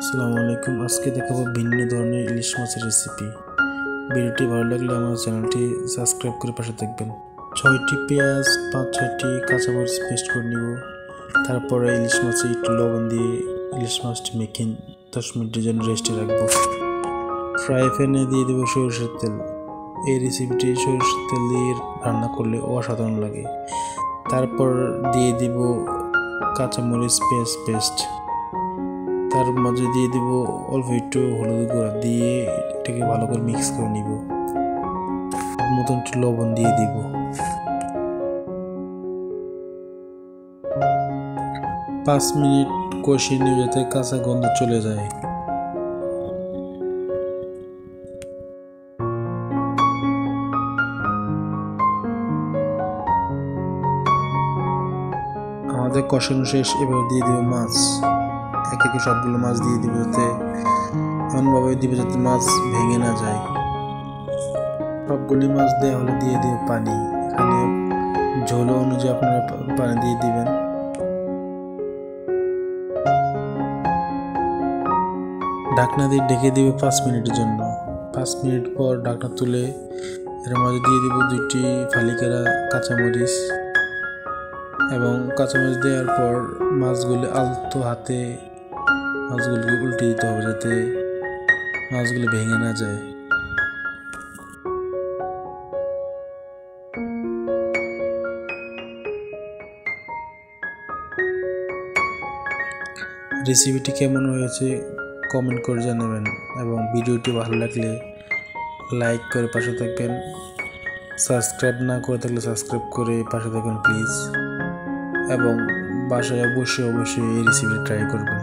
আসসালামু আলাইকুম। আজকে দেখাবো ভিন্ন ধরনের ইলিশ মাছের রেসিপি। ভিডিওটি ভালো লাগলে আমার চ্যানেলটি সাবস্ক্রাইব করে পাশে থাকবেন। 6টি পেঁয়াজ, 5-6টি কাঁচামরিচ পেস্ট করে নিব। তারপরে ইলিশ মাছে একটু লবণ দিয়ে ইলিশ মাছটি মেখে 10 মিনিটের জন্য রেস্টে রাখবো। ফ্রাই প্যানে দিয়ে দেবো সরষের তেল। এই রেসিপিটি সরষের তেল দিয়ে রান্না করলে অসাধারণ লাগে। তারপর দিয়ে দিব কাঁচামরিচ পেঁয়াজ পেস্ট। তার মাঝে দিয়ে দিব অল্প একটু হলুদ গুঁড়া দিয়ে এটাকে ভালো করে মিক্স করে নিব। মতন একটু লবণ দিয়ে দিব। 5 মিনিট কষিয়ে নিব যাতে কাঁচা গন্ধ চলে যায়। আমাদের কষানো শেষ। এবার দিয়ে দিব মাছ। এক একে সবগুলো মাছ দিয়ে দিব, যাতে এমনভাবে দিব যাতে মাছ ভেঙে না যায়। সবগুলি মাছ দেওয়া হলে দিয়ে দিব পানি। এখানে ঝোল অনুযায়ী আপনারা পানি দিয়ে দিবেন। ঢাকনা দিয়ে ঢেকে দিব 5 মিনিটের জন্য। 5 মিনিট পর ঢাকনা তুলে এর মাঝে দিয়ে দিব 2টি ফালি করা কাঁচামরিচ এবং কাঁচামরিচ দেওয়ার পর মাছগুলো আলতো হাতে মাছগুলোকে উল্টে দিতে হবে, যাতে মাছগুলো ভেঙে না যায়। রেসিপিটি কেমন হয়েছে কমেন্ট করে জানাবেন এবং ভিডিওটি ভালো লাগলে লাইক করে পাশে থাকবেন। সাবস্ক্রাইব না করে থাকলে সাবস্ক্রাইব করে পাশে থাকবেন প্লিজ, এবং বাসায় অবশ্যই এই রেসিপি ট্রাই করবেন।